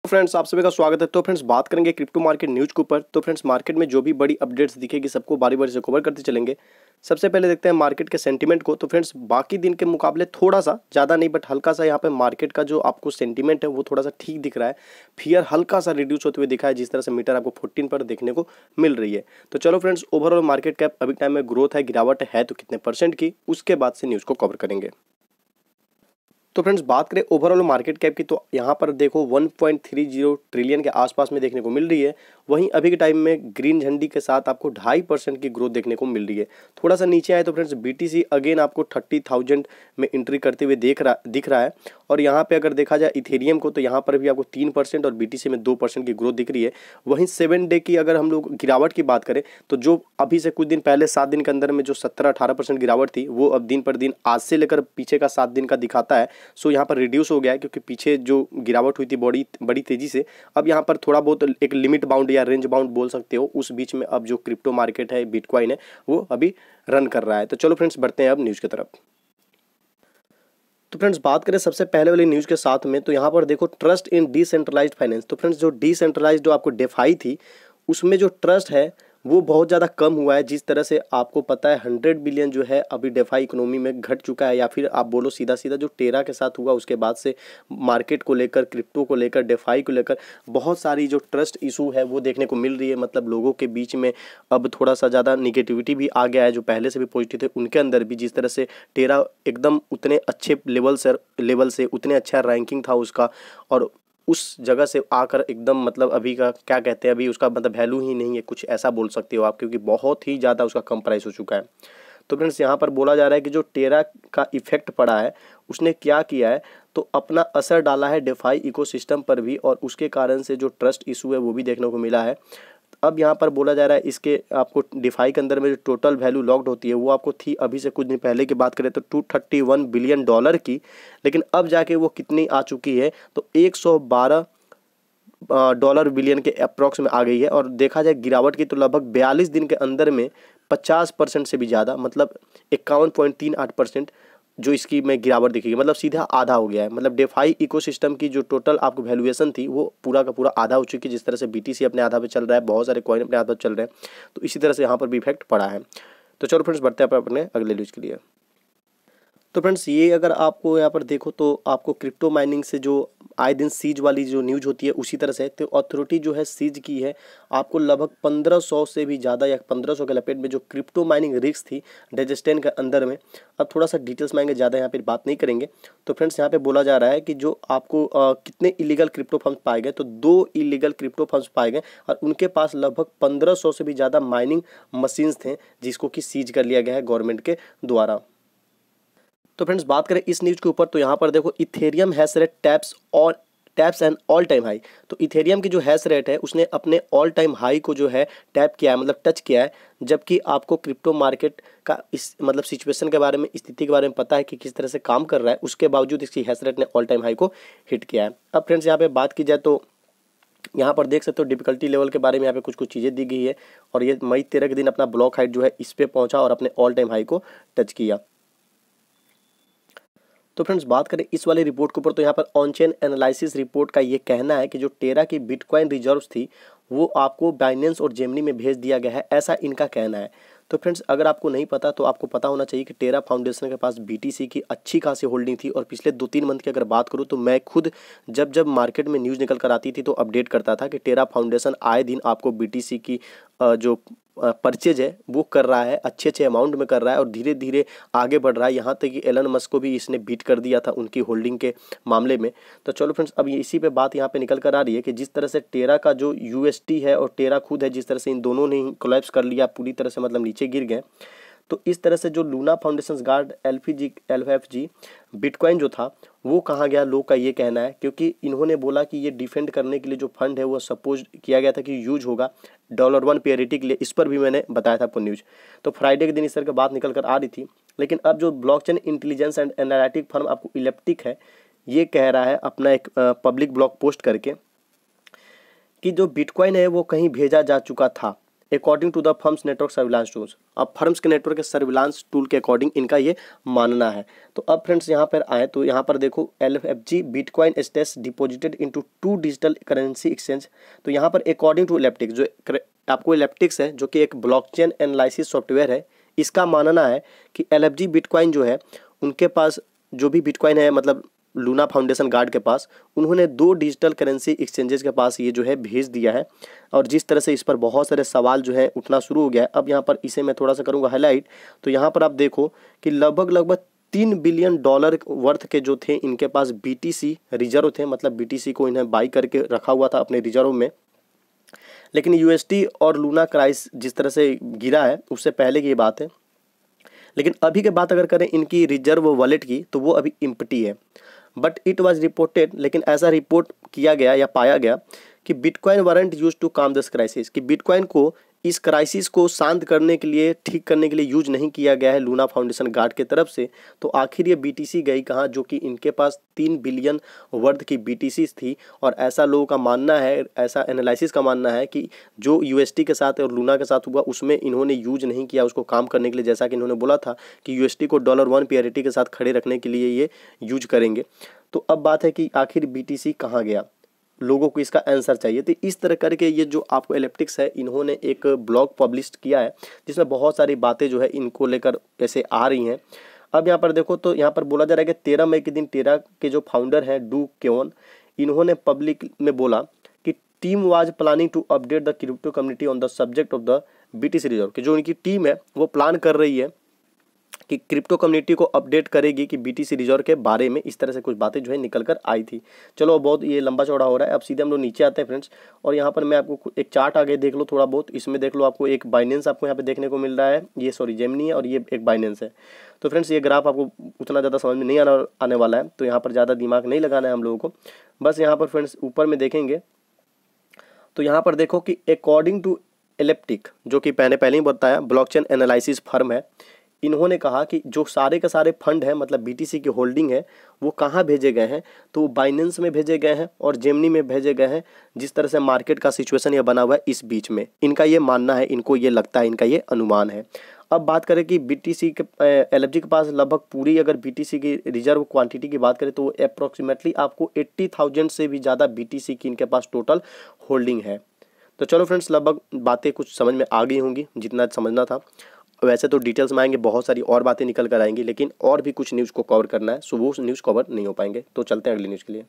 Friends आप सभी का स्वागत है। तो फ्रेंड्स बात करेंगे क्रिप्टो मार्केट न्यूज़ के ऊपर। तो फ्रेंड्स मार्केट में जो भी बड़ी अपडेट्स दिखेगी सबको बारी बारी से कवर करते चलेंगे। सबसे पहले देखते हैं मार्केट के सेंटीमेंट को। तो फ्रेंड्स बाकी दिन के मुकाबले थोड़ा सा ज़्यादा नहीं बट हल्का सा यहाँ पे मार्केट का जो आपको सेंटीमेंट है वो थोड़ा सा ठीक दिख रहा है। फियर हल्का सा रिड्यूस होते हुए दिखा है, जिस तरह से मीटर आपको 14 पर देखने को मिल रही है। तो चलो फ्रेंड्स, ओवरऑल मार्केट कैप अभी टाइम में ग्रोथ है, गिरावट है तो कितने परसेंट की, उसके बाद से न्यूज़ को कवर करेंगे। तो फ्रेंड्स बात करें ओवरऑल मार्केट कैप की, तो यहाँ पर देखो 1.30 ट्रिलियन के आसपास में देखने को मिल रही है। वहीं अभी के टाइम में ग्रीन झंडी के साथ आपको 2.5% की ग्रोथ देखने को मिल रही है। थोड़ा सा नीचे आए तो फ्रेंड्स बीटीसी अगेन आपको 30,000 में एंट्री करते हुए दिख रहा है। और यहाँ पे अगर देखा जाए इथेरियम को, तो यहाँ पर भी आपको 3% और बीटीसी में 2% की ग्रोथ दिख रही है। वहीं 7 डे की अगर हम लोग गिरावट की बात करें, तो जो अभी से कुछ दिन पहले 7 दिन के अंदर में जो 17-18% गिरावट थी, वो अब दिन पर दिन आज से लेकर पीछे का 7 दिन का दिखाता है। सो यहाँ पर रिड्यूस हो गया है, क्योंकि पीछे जो गिरावट हुई थी बड़ी तेजी से, अब यहाँ पर थोड़ा बहुत एक लिमिट बाउंड या रेंज बाउंड बोल सकते हो, उस बीच में अब जो क्रिप्टो मार्केट है, बिटकॉइन है, वो अभी रन कर रहा है। तो चलो फ्रेंड्स बढ़ते हैं अब न्यूज़ की तरफ। तो फ्रेंड्स बात करें सबसे पहले वाली न्यूज़ के साथ में, तो यहाँ पर देखो ट्रस्ट इन डिसेंट्रलाइज्ड फाइनेंस। तो फ्रेंड्स जो डिसेंट्रलाइज्ड जो आपको डेफाई थी, उसमें जो ट्रस्ट है वो बहुत ज़्यादा कम हुआ है। जिस तरह से आपको पता है 100 बिलियन जो है अभी डेफाई इकोनॉमी में घट चुका है, या फिर आप बोलो सीधा सीधा जो टेरा के साथ हुआ उसके बाद से मार्केट को लेकर, क्रिप्टो को लेकर, डेफाई को लेकर बहुत सारी जो ट्रस्ट इशू है वो देखने को मिल रही है। मतलब लोगों के बीच में अब थोड़ा सा ज़्यादा निगेटिविटी भी आ गया है। जो पहले से भी पॉजिटिव थे उनके अंदर भी, जिस तरह से टेरा एकदम उतने अच्छे लेवल से उतने अच्छा रैंकिंग था उसका, और उस जगह से आकर एकदम मतलब अभी का क्या कहते हैं, अभी उसका मतलब वैल्यू ही नहीं है, कुछ ऐसा बोल सकते हो आप, क्योंकि बहुत ही ज़्यादा उसका कम प्राइस हो चुका है। तो फ्रेंड्स यहाँ पर बोला जा रहा है कि जो टेरा का इफेक्ट पड़ा है, उसने क्या किया है, तो अपना असर डाला है डेफाई इकोसिस्टम पर भी, और उसके कारण से जो ट्रस्ट इशू है वो भी देखने को मिला है। अब यहाँ पर बोला जा रहा है इसके आपको डिफाई के अंदर में जो टोटल वैल्यू लॉक्ड होती है वो आपको थी अभी से कुछ दिन पहले की बात करें तो $231 बिलियन की, लेकिन अब जाके वो कितनी आ चुकी है, तो $112 बिलियन के अप्रॉक्स में आ गई है। और देखा जाए गिरावट की, तो लगभग 42 दिन के अंदर में 50% से भी ज़्यादा, मतलब 51.38% जो इसकी में गिरावट दिखेगी, मतलब सीधा आधा हो गया है। मतलब डेफाई इकोसिस्टम की जो टोटल आपको वैल्यूएशन थी वो पूरा का पूरा आधा हो चुकी है। जिस तरह से बीटीसी अपने आधा पे चल रहा है, बहुत सारे कॉइन अपने आधा पे चल रहे हैं, तो इसी तरह से यहाँ पर भी इफेक्ट पड़ा है। तो चलो फ्रेंड्स बढ़ते हैं अपने अगले न्यूज़ के लिए। तो फ्रेंड्स ये अगर आपको यहाँ पर देखो तो आपको क्रिप्टो माइनिंग से जो आए दिन सीज वाली जो न्यूज होती है उसी तरह से, तो अथॉरिटी जो है सीज की है आपको लगभग 1500 से भी ज़्यादा या 1500 के लपेट में जो क्रिप्टो माइनिंग रिस्क थी डाइजेस्टाइन के अंदर में। अब थोड़ा सा डिटेल्स मांगेंगे, ज़्यादा यहाँ पर बात नहीं करेंगे। तो फ्रेंड्स यहाँ पे बोला जा रहा है कि जो आपको कितने इलीगल क्रिप्टो फंड्स पाए गए, तो 2 इलीगल क्रिप्टो फंड्स पाए गए, और उनके पास लगभग 1500 से भी ज़्यादा माइनिंग मशीन्स थे, जिसको कि सीज कर लिया गया है गवर्नमेंट के द्वारा। तो फ्रेंड्स बात करें इस न्यूज़ के ऊपर, तो यहाँ पर देखो Ethereum hash rate taps and all time high. तो इथेरियम की जो हैश रेट है उसने अपने ऑल टाइम हाई को जो है टैप किया है, मतलब टच किया है। जबकि आपको क्रिप्टो मार्केट का इस मतलब सिचुएशन के बारे में, स्थिति के बारे में पता है कि किस तरह से काम कर रहा है, उसके बावजूद इसकी हैश रेट ने ऑल टाइम हाई को हिट किया है। अब फ्रेंड्स यहाँ पे बात की जाए तो यहाँ पर देख सकते हो डिफिकल्टी लेवल के बारे में यहाँ पे कुछ कुछ चीज़ें दी गई है, और ये मई 13 के दिन अपना ब्लॉक हाइट जो है इस पे पहुँचा और अपने ऑल टाइम हाई को टच किया। तो फ्रेंड्स बात करें इस वाली रिपोर्ट के ऊपर, तो यहाँ पर ऑन चेन एनालिसिस रिपोर्ट का ये कहना है कि जो टेरा की बिटकॉइन रिजर्व्स थी वो आपको बाइनेंस और जेमिनी में भेज दिया गया है, ऐसा इनका कहना है। तो फ्रेंड्स अगर आपको नहीं पता तो आपको पता होना चाहिए कि टेरा फाउंडेशन के पास बीटीसी की अच्छी खासी होल्डिंग थी, और पिछले 2-3 मंथ की अगर बात करूँ तो मैं खुद जब मार्केट में न्यूज़ निकल कर आती थी तो अपडेट करता था कि टेरा फाउंडेशन आए दिन आपको बीटीसी की जो परचेज है वो कर रहा है, अच्छे अमाउंट में कर रहा है, और धीरे धीरे आगे बढ़ रहा है। यहाँ तक कि एलन मस्क को भी इसने बीट कर दिया था उनकी होल्डिंग के मामले में। तो चलो फ्रेंड्स अब ये इसी पे बात यहाँ पे निकल कर आ रही है कि जिस तरह से टेरा का जो यूएसटी है और टेरा खुद है, जिस तरह से इन दोनों ने ही कोलैप्स कर लिया पूरी तरह से, मतलब नीचे गिर गए। तो इस तरह से जो Luna foundation guard LFG bitcoin जो था वो कहाँ गया, लोग का ये कहना है, क्योंकि इन्होंने बोला कि ये डिफेंड करने के लिए जो फंड है वो सपोज किया गया था कि यूज होगा $1 पेरिटी के लिए। इस पर भी मैंने बताया था आपको न्यूज़। तो फ्राइडे के दिन इस तरह की बात निकल कर आ रही थी, लेकिन अब जो blockchain intelligence and analytic firm आपको इलेप्टिक है, ये कह रहा है अपना एक पब्लिक ब्लॉग पोस्ट करके कि जो बिटकॉइन है वो कहीं भेजा जा चुका था, according to the firms network surveillance tools. अब फर्म्स के नेटवर्क के सर्विलांस टूल के अकॉर्डिंग इनका ये मानना है। तो अब फ्रेंड्स यहाँ पर आए तो यहाँ पर देखो LFG bitcoin stash deposited into 2 digital currency exchange. तो यहाँ पर अकॉर्डिंग टू इलेप्टिक्स, जो आपको इलेप्टिक्स है जो कि एक ब्लॉकचेन एनालिसिस सॉफ्टवेयर है, इसका मानना है कि LFG बिटकॉइन जो है उनके पास जो भी बिटकॉइन है, मतलब लूना फाउंडेशन गार्ड के पास, उन्होंने 2 डिजिटल करेंसी एक्सचेंजेस के पास ये जो है भेज दिया है। और जिस तरह से इस पर बहुत सारे सवाल जो है उठना शुरू हो गया है, अब यहाँ पर इसे मैं थोड़ा सा करूँगा हाईलाइट। तो यहाँ पर आप देखो कि लगभग $3 बिलियन वर्थ के जो थे इनके पास BTC रिजर्व थे, मतलब BTC को इन्हें बाई करके रखा हुआ था अपने रिजर्व में। लेकिन USD और लूना प्राइस जिस तरह से गिरा है उससे पहले की ये बात है। लेकिन अभी के बात अगर करें इनकी रिजर्व वॉलेट की, तो वो अभी एम्प्टी है। बट इट वाज रिपोर्टेड, लेकिन ऐसा रिपोर्ट किया गया या पाया गया कि बिटकॉइन वारंट यूज टू काम दिस क्राइसिस, कि बिटकॉइन को इस क्राइसिस को शांत करने के लिए, ठीक करने के लिए यूज नहीं किया गया है लूना फाउंडेशन गार्ड के तरफ से। तो आखिर ये BTC गई कहाँ, जो कि इनके पास 3 बिलियन वर्थ की BTC थी। और ऐसा लोगों का मानना है, ऐसा एनालिसिस का मानना है कि जो USD के साथ और लूना के साथ हुआ उसमें इन्होंने यूज नहीं किया उसको काम करने के लिए, जैसा कि इन्होंने बोला था कि USD को $1 पैरिटी के साथ खड़े रखने के लिए ये यूज करेंगे। तो अब बात है कि आखिर BTC कहाँ गया, लोगों को इसका आंसर चाहिए। तो इस तरह करके ये जो आपको इलेप्टिक्स है इन्होंने एक ब्लॉग पब्लिश किया है जिसमें बहुत सारी बातें जो है इनको लेकर ऐसे आ रही हैं। अब यहाँ पर देखो तो यहाँ पर बोला जा रहा है कि 13 मई के दिन टेरा के जो फाउंडर हैं डू क्योन, इन्होंने पब्लिक में बोला कि team was planning to update the crypto community on the subject of the BTC reserve, कि जो उनकी टीम है वो प्लान कर रही है कि क्रिप्टो कम्युनिटी को अपडेट करेगी कि BTC रिजर्व के बारे में। इस तरह से कुछ बातें जो है निकल कर आई थी। चलो बहुत ये लंबा चौड़ा हो रहा है, अब सीधे हम लोग नीचे आते हैं फ्रेंड्स। और यहाँ पर मैं आपको एक चार्ट आगे देख लो थोड़ा बहुत, इसमें देख लो आपको एक बाइनेंस आपको यहाँ पे देखने को मिल रहा है, ये सॉरी जेमिनी है और ये एक बाइनेंस है। तो फ्रेंड्स ये ग्राफ आपको उतना ज़्यादा समझ में नहीं आने वाला है, तो यहाँ पर ज़्यादा दिमाग नहीं लगाना है हम लोगों को। बस यहाँ पर फ्रेंड्स ऊपर में देखेंगे तो यहाँ पर देखो कि अकॉर्डिंग टू इलेप्टिक, जो कि पहले ही बताया ब्लॉकचेन एनालिसिस फर्म है, इन्होंने कहा कि जो सारे के सारे फंड हैं, मतलब BTC की होल्डिंग है, वो कहाँ भेजे गए हैं, तो बाइनेंस में भेजे गए हैं और जेमिनी में भेजे गए हैं। जिस तरह से मार्केट का सिचुएशन ये बना हुआ है इस बीच में, इनका ये मानना है, इनको ये लगता है, इनका ये अनुमान है। अब बात करें कि BTC के LFG के पास लगभग पूरी अगर BTC की रिजर्व क्वांटिटी की बात करें तो अप्रॉक्सीमेटली आपको 80,000 से भी ज़्यादा BTC की इनके पास टोटल होल्डिंग है। तो चलो फ्रेंड्स लगभग बातें कुछ समझ में आ गई होंगी जितना समझना था। वैसे तो डिटेल्स में आएंगे, बहुत सारी और बातें निकल कर आएंगी, लेकिन और भी कुछ न्यूज़ को कवर करना है, सो वो न्यूज़ कवर नहीं हो पाएंगे। तो चलते हैं अगली न्यूज़ के लिए।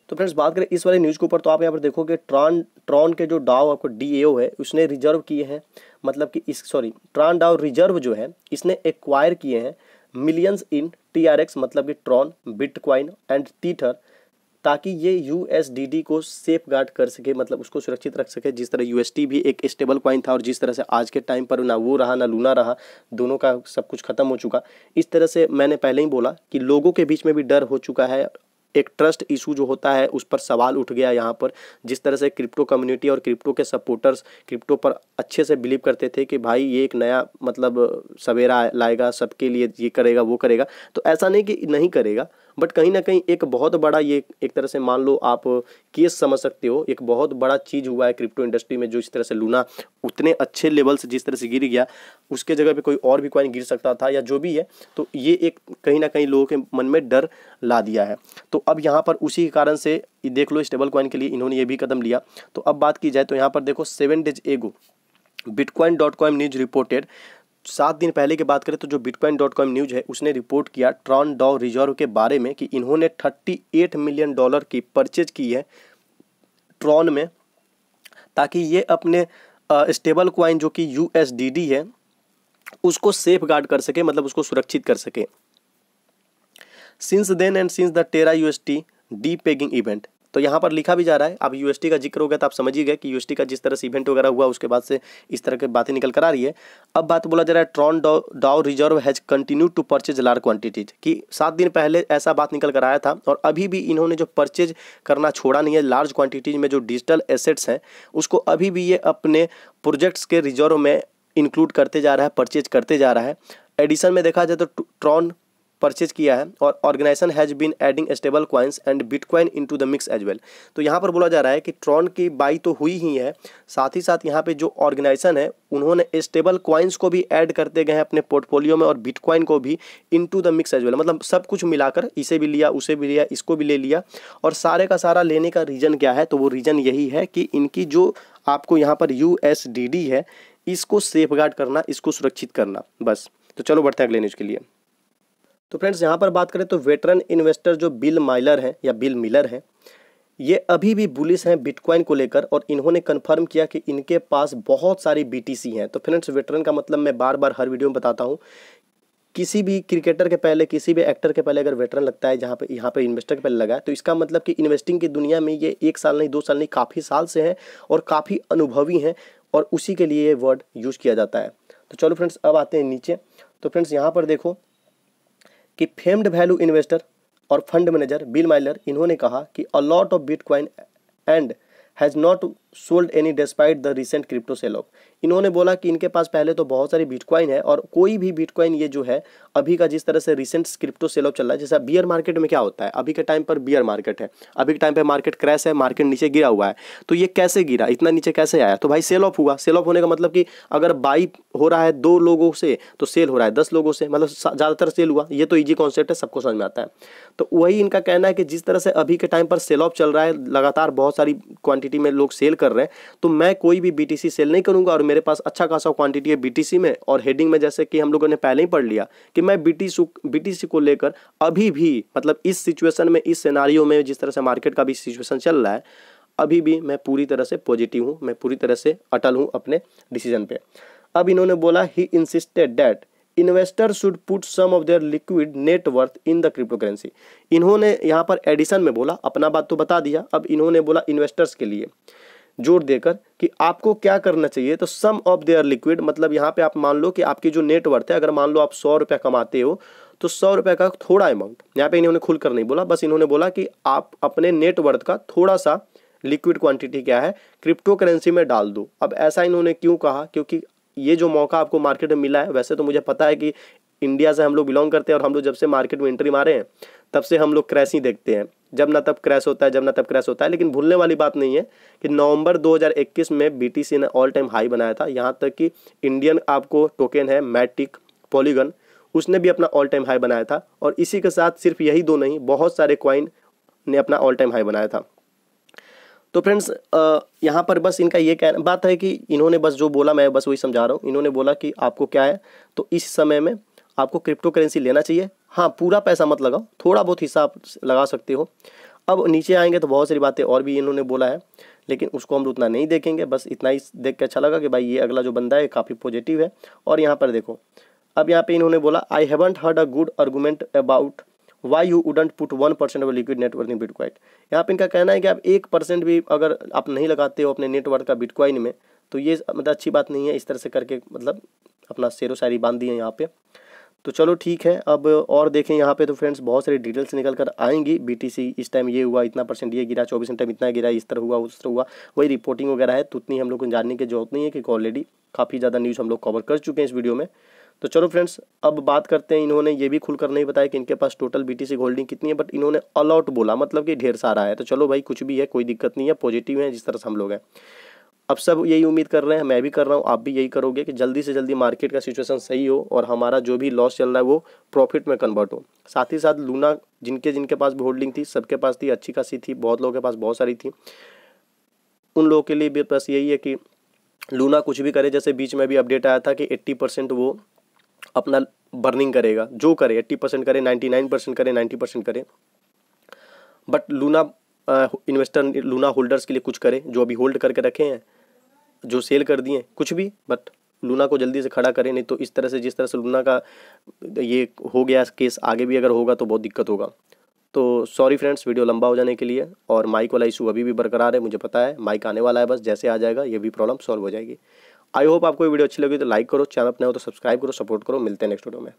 तो फ्रेंड्स बात करें इस वाले न्यूज़ के ऊपर, तो आप यहाँ पर देखोगे ट्रॉन के जो डाओ आपको DAO है उसने रिजर्व किए हैं, मतलब कि ट्रॉन डाओ रिजर्व जो है इसने एक्वायर किए हैं मिलियंस इन TRX, मतलब कि ट्रॉन, बिटकॉइन एंड टीथर, ताकि ये USDD को सेफ गार्ड कर सके, मतलब उसको सुरक्षित रख सके। जिस तरह USD भी एक स्टेबल कॉइन था और जिस तरह से आज के टाइम पर ना वो रहा ना लूना रहा, दोनों का सब कुछ खत्म हो चुका। इस तरह से मैंने पहले ही बोला कि लोगों के बीच में भी डर हो चुका है, एक ट्रस्ट इशू जो होता है उस पर सवाल उठ गया यहाँ पर। जिस तरह से क्रिप्टो कम्युनिटी और क्रिप्टो के सपोर्टर्स क्रिप्टो पर अच्छे से बिलीव करते थे कि भाई ये एक नया मतलब सवेरा लाएगा, सबके लिए ये करेगा वो करेगा, तो ऐसा नहीं कि नहीं करेगा, बट कहीं ना कहीं एक बहुत बड़ा ये एक तरह से मान लो आप केस समझ सकते हो, एक बहुत बड़ा चीज़ हुआ है क्रिप्टो इंडस्ट्री में। जो इस तरह से लूना उतने अच्छे लेवल से जिस तरह से गिर गया, उसके जगह पे कोई और भी कॉइन गिर सकता था या जो भी है, तो ये एक कहीं ना कहीं लोगों के मन में डर ला दिया है। तो अब यहाँ पर उसी के कारण से देख लो स्टेबल कॉइन के लिए इन्होंने ये भी कदम लिया। तो अब बात की जाए तो यहाँ पर देखो 7 डेज एगो bitcoin.com न्यूज रिपोर्टेड, 7 दिन पहले की बात करें तो जो bitcoin.com न्यूज है उसने रिपोर्ट किया ट्रॉन डाओ रिजर्व के बारे में कि इन्होंने $38 मिलियन की परचेज की है ट्रॉन में, ताकि ये अपने स्टेबल कॉइन जो कि USDD है उसको सेफ गार्ड कर सके, मतलब उसको सुरक्षित कर सके। Since then and since the Terra USD depegging event, तो यहाँ पर लिखा भी जा रहा है, अब USD का जिक्र हो गया तो आप समझ ही गए कि USD का जिस तरह से इवेंट वगैरह हुआ उसके बाद से इस तरह की बातें निकल कर आ रही है। अब बात बोला जा रहा है Tron DAO reserve has continue to purchase large quantities, कि 7 दिन पहले ऐसा बात निकल कर आया था और अभी भी इन्होंने जो परचेज करना छोड़ा नहीं है लार्ज क्वांटिटीज में, जो डिजिटल एसेट्स हैं उसको अभी भी ये अपने प्रोजेक्ट्स के रिजर्व में इंक्लूड करते जा रहा है, परचेज करते जा रहा है। एडिशन में देखा जाए तो ट्रॉन परचेज किया है और organization has been adding stable coins and bitcoin into the mix as well. तो यहाँ पर बोला जा रहा है कि ट्रॉन की बाई तो हुई ही है, साथ ही साथ यहाँ पे जो ऑर्गेनाइजेशन है उन्होंने स्टेबल कॉइन्स को भी ऐड करते गए हैं अपने पोर्टफोलियो में और बिटकॉइन को भी into the mix as well. मतलब सब कुछ मिलाकर इसे भी लिया, उसे भी लिया, इसको भी ले लिया। और सारे का सारा लेने का रीज़न क्या है, तो वो रीज़न यही है कि इनकी जो आपको यहाँ पर USDD है इसको सेफगार्ड करना, इसको सुरक्षित करना, बस। तो चलो बढ़ते हैं अगले न्यूज़ के लिए। तो फ्रेंड्स यहाँ पर बात करें तो वेटरन इन्वेस्टर जो बिल माइलर हैं या बिल मिलर हैं, ये अभी भी बुलिश हैं बिटकॉइन को लेकर और इन्होंने कंफर्म किया कि इनके पास बहुत सारी BTC हैं। तो फ्रेंड्स वेटरन का मतलब मैं बार बार हर वीडियो में बताता हूँ, किसी भी क्रिकेटर के पहले, किसी भी एक्टर के पहले अगर वेटरन लगता है जहाँ पे यहाँ पे इन्वेस्टर के पहले लगा है, तो इसका मतलब कि इन्वेस्टिंग की दुनिया में ये 1 साल नहीं, 2 साल नहीं, काफ़ी साल से हैं और काफ़ी अनुभवी हैं और उसी के लिए ये वर्ड यूज़ किया जाता है। तो चलो फ्रेंड्स अब आते हैं नीचे। तो फ्रेंड्स यहाँ पर देखो कि फेम्ड वैल्यू इन्वेस्टर और फंड मैनेजर बिल माइलर इन्होंने कहा कि a lot of bitcoin and has not sold any despite the recent crypto sell off. इन्होंने बोला कि इनके पास पहले तो बहुत सारी बिटकॉइन है और कोई भी बिटकॉइन ये जो है अभी का जिस तरह से रिसेंट क्रिप्टो सेल ऑफ चल रहा है, जैसा बियर मार्केट में क्या होता है, अभी के टाइम पर बियर मार्केट है, अभी के टाइम पे मार्केट क्रैश है, मार्केट नीचे गिरा हुआ है। तो ये कैसे गिरा, इतना नीचे कैसे आया, तो भाई सेल ऑफ हुआ। सेल ऑफ होने का मतलब कि अगर बाई हो रहा है 2 लोगों से तो सेल हो रहा है 10 लोगों से, मतलब ज़्यादातर सेल हुआ। ये तो ईजी कॉन्सेप्ट है, सबको समझ में आता है। तो वही इनका कहना है कि जिस तरह से अभी के टाइम पर सेल ऑफ चल रहा है, लगातार बहुत सारी क्वांटिटी में लोग सेल कर रहे हैं, तो मैं कोई भी BTC सेल नहीं करूंगा और मेरे पास अच्छा खासा क्वांटिटी है BTC में। और हेडिंग में जैसे कि हम लोगों ने पहले ही पढ़ लिया कि मैं BTC को लेकर अभी भी, मतलब इस सिचुएशन में, इस सिनारियो में, जिस तरह से मार्केट का भी सिचुएशन चल रहा है, अभी भी मैं पूरी तरह से पॉजिटिव हूँ, मैं पूरी तरह से अटल हूँ अपने डिसीजन पे। अब इन्होंने बोला he insisted that investor should put some of their liquid net worth in the crypto currency. इन्होंने यहाँ पर एडिशन में बोला, अपना बात तो बता दिया, अब इन्होंने बोला इन्वेस्टर्स के लिए जोर देकर कि आपको क्या करना चाहिए। तो सम ऑफ देयर लिक्विड, मतलब यहाँ पे आप मान लो कि आपकी जो नेट वर्थ है, अगर मान लो आप 100 रुपया कमाते हो तो 100 रुपये का थोड़ा अमाउंट, यहाँ पे इन्होंने खुलकर नहीं बोला, बस इन्होंने बोला कि आप अपने नेट वर्थ का थोड़ा सा लिक्विड क्वांटिटी क्या है क्रिप्टो करेंसी में डाल दो। अब ऐसा इन्होंने क्यों कहा, क्योंकि ये जो मौका आपको मार्केट में मिला है, वैसे तो मुझे पता है कि इंडिया से हम लोग बिलोंग करते हैं और हम लोग जब से मार्केट में एंट्री मारे हैं तब से हम लोग क्रैश ही देखते हैं, जब ना तब क्रैश होता है, जब ना तब क्रैश होता है। लेकिन भूलने वाली बात नहीं है कि नवंबर 2021 में BTC ने ऑल टाइम हाई बनाया था। यहाँ तक कि इंडियन आपको टोकन है मैटिक, पॉलीगन, उसने भी अपना ऑल टाइम हाई बनाया था। और इसी के साथ सिर्फ यही 2 नहीं, बहुत सारे कॉइन ने अपना ऑल टाइम हाई बनाया था। तो फ्रेंड्स यहाँ पर बस इनका ये कहना बात है कि इन्होंने बस जो बोला मैं बस वही समझा रहा हूँ। इन्होंने बोला कि आपको क्या है, तो इस समय में आपको क्रिप्टो करेंसी लेना चाहिए। हाँ, पूरा पैसा मत लगाओ, थोड़ा बहुत हिस्सा लगा सकते हो। अब नीचे आएंगे तो बहुत सारी बातें और भी इन्होंने बोला है, लेकिन उसको हम उतना नहीं देखेंगे, बस इतना ही देख के अच्छा लगा कि भाई ये अगला जो बंदा है काफ़ी पॉजिटिव है। और यहाँ पर देखो, अब यहाँ पे इन्होंने बोला I haven't heard a good argument about why you wouldn't put 1% of liquid net worth in bitcoin. यहाँ पे इनका कहना है कि आप 1% भी अगर आप नहीं लगाते हो अपने नेटवर्थ का बिटकॉइन में, तो ये मतलब अच्छी बात नहीं है। इस तरह से करके मतलब अपना शेरो शायरी बांध दी है यहाँ पे। तो चलो ठीक है, अब और देखें यहाँ पे तो फ्रेंड्स बहुत सारी डिटेल्स निकल कर आएंगी। BTC इस टाइम ये हुआ, इतना % ये गिरा, 24 घंटे में इतना गिरा, इस तरह हुआ, उस तरह हुआ, वही रिपोर्टिंग वगैरह है। तो उतनी हम लोग को जानने की जरूरत नहीं है क्योंकि ऑलरेडी काफ़ी ज़्यादा न्यूज़ हम लोग कवर कर चुके हैं इस वीडियो में। तो चलो फ्रेंड्स अब बात करते हैं, इन्होंने ये भी खुलकर नहीं बताया कि इनके पास टोटल BTC होल्डिंग कितनी है, बट इन्होंने ऑल आउट बोला, मतलब कि ढेर सारा है। तो चलो भाई कुछ भी है, कोई दिक्कत नहीं है, पॉजिटिव है जिस तरह से हम लोग हैं। अब सब यही उम्मीद कर रहे हैं, मैं भी कर रहा हूँ, आप भी यही करोगे कि जल्दी से जल्दी मार्केट का सिचुएशन सही हो और हमारा जो भी लॉस चल रहा है वो प्रॉफिट में कन्वर्ट हो। साथ ही साथ लूना जिनके पास भी होल्डिंग थी, सबके पास थी, अच्छी खासी थी, बहुत लोगों के पास बहुत सारी थी, उन लोगों के लिए भी बस यही है कि लूना कुछ भी करे। जैसे बीच में भी अपडेट आया था कि 80% वो अपना बर्निंग करेगा, जो करे 80% करे, 99% करे, 90% करे, but Luna investor Luna holders के लिए कुछ करे, जो अभी होल्ड करके रखे हैं, जो सेल कर दिए, कुछ भी, बट लूना को जल्दी से खड़ा करें, नहीं तो इस तरह से जिस तरह से लूना का ये हो गया केस, आगे भी अगर होगा तो बहुत दिक्कत होगा। तो सॉरी फ्रेंड्स वीडियो लंबा हो जाने के लिए। और माइक वाला इशू अभी भी बरकरार है, मुझे पता है, माइक आने वाला है, बस जैसे आ जाएगा ये भी प्रॉब्लम सॉल्व हो जाएगी। आई होप आपको ये वीडियो अच्छी लगी तो लाइक करो, चैनल अपने हो तो सब्सक्राइब करो, सपोर्ट करो। मिलते हैं नेक्स्ट वीडियो में।